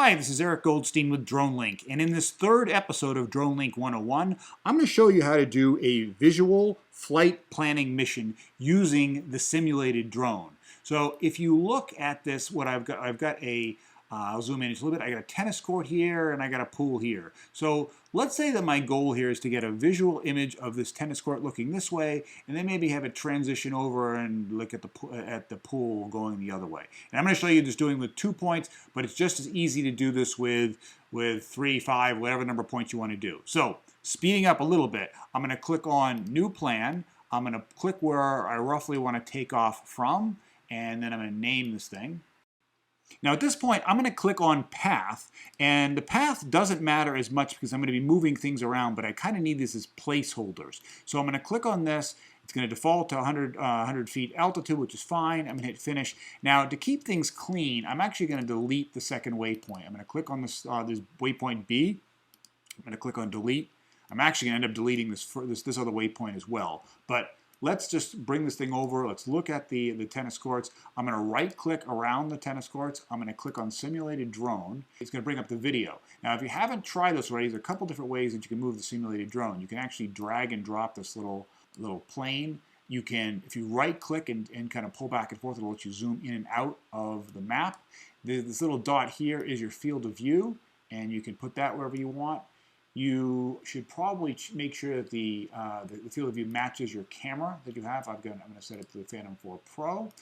Hi, this is Eric Goldstein with Dronelink, and in this third episode of Dronelink 101, I'm going to show you how to do a visual flight planning mission using the simulated drone. So if you look at this, what I've got a I'll zoom in just a little bit. I got a tennis court here and I got a pool here. So let's say that my goal here is to get a visual image of this tennis court looking this way, and then maybe have it transition over and look at the pool going the other way. And I'm going to show you just doing with 2 points, but it's just as easy to do this with 3, 5, whatever number of points you want to do. So speeding up a little bit, I'm going to click on New Plan. I'm going to click where I roughly want to take off from, and then I'm going to name this thing. Now at this point, I'm going to click on Path, and the path doesn't matter as much because I'm going to be moving things around, but I kind of need this as placeholders. So I'm going to click on this. It's going to default to 100 feet altitude, which is fine. I'm going to hit Finish. Now to keep things clean, I'm actually going to delete the second waypoint. I'm going to click on this waypoint B. I'm going to click on Delete. I'm actually going to end up deleting this other waypoint as well. But let's just bring this thing over. Let's look at the tennis courts. I'm going to right-click around the tennis courts. I'm going to click on Simulated Drone. It's going to bring up the video. Now, if you haven't tried this already, there's a couple different ways that you can move the simulated drone. You can actually drag and drop this little plane. You can, if you right-click and kind of pull back and forth, it'll let you zoom in and out of the map. This little dot here is your field of view, and you can put that wherever you want. You should probably make sure that the field of view matches your camera that you have. I'm going to set it to the Phantom 4 Pro.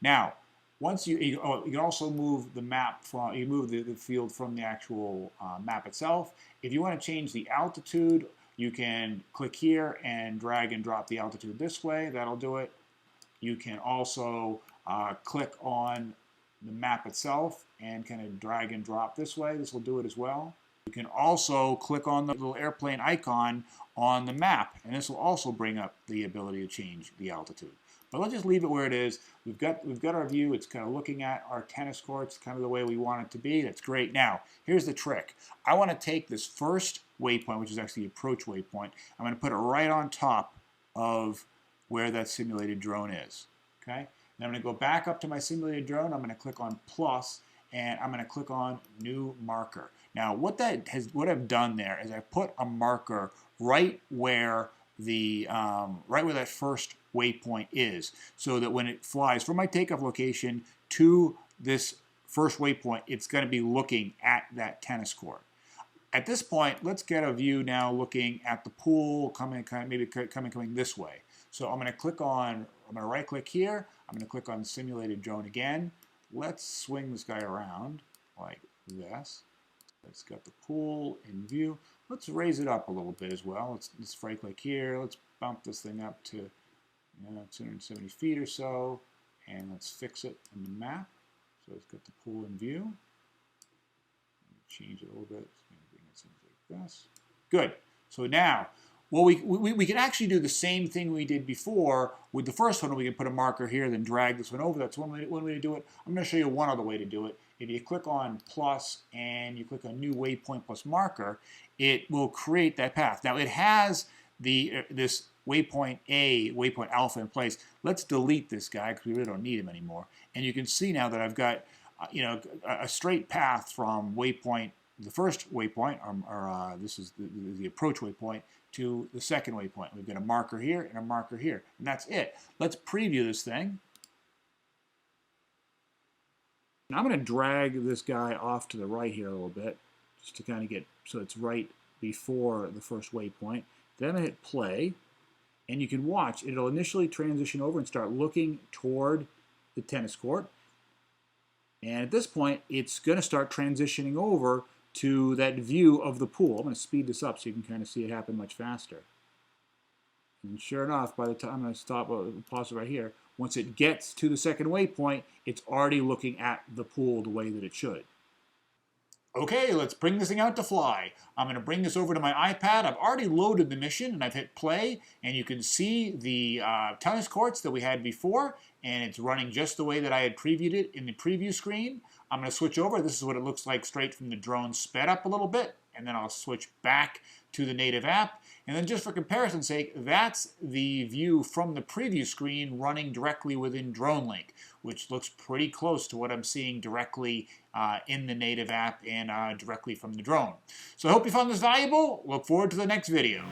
Now, once you can also move the map from, you move the field from the actual map itself. If you want to change the altitude, you can click here and drag and drop the altitude this way. That'll do it. You can also click on the map itself and kind of drag and drop this way. This will do it as well. You can also click on the little airplane icon on the map, and this will also bring up the ability to change the altitude. But let's just leave it where it is. We've got our view. It's kind of looking at our tennis courts, kind of the way we want it to be. That's great. Now, here's the trick. I want to take this first waypoint, which is actually the approach waypoint. I'm going to put it right on top of where that simulated drone is. Okay? Then I'm going to go back up to my simulated drone. I'm going to click on plus, and I'm going to click on New Marker. Now, what I've done there is I've put a marker right where that first waypoint is, so that when it flies from my takeoff location to this first waypoint, it's going to be looking at that tennis court. At this point, let's get a view now looking at the pool, coming this way. So I'm going to right-click here. I'm going to click on Simulated Drone again. Let's swing this guy around like this. It's got the pool in view. Let's raise it up a little bit as well. Let's right-click here. Let's bump this thing up to 270 feet or so, and let's fix it in the map. So it's got the pool in view. Change it a little bit. Bring it something like this. Good. So now, well, we can actually do the same thing we did before with the first one. We can put a marker here, then drag this one over. That's one way to do it. I'm going to show you one other way to do it. If you click on plus and you click on New Waypoint plus Marker, it will create that path. Now it has this waypoint A, waypoint alpha in place. Let's delete this guy because we really don't need him anymore. And you can see now that I've got a straight path from waypoint, the first waypoint, or this is the approach waypoint, to the second waypoint. We've got a marker here and a marker here, and that's it. Let's preview this thing. Now I'm going to drag this guy off to the right here a little bit, just to kind of get so it's right before the first waypoint. Then I hit play, and you can watch. It'll initially transition over and start looking toward the tennis court. And at this point, it's going to start transitioning over to that view of the pool. I'm going to speed this up so you can kind of see it happen much faster. And sure enough, by the time I'm going to pause it right here, once it gets to the second waypoint, it's already looking at the pool the way that it should. Okay, let's bring this thing out to fly. I'm going to bring this over to my iPad. I've already loaded the mission, and I've hit play, and you can see the tennis courts that we had before, and it's running just the way that I had previewed it in the preview screen. I'm going to switch over. This is what it looks like straight from the drone, sped up a little bit, and then I'll switch back to the native app. And then just for comparison's sake, that's the view from the preview screen running directly within Dronelink, which looks pretty close to what I'm seeing directly in the native app and directly from the drone. So I hope you found this valuable. Look forward to the next video.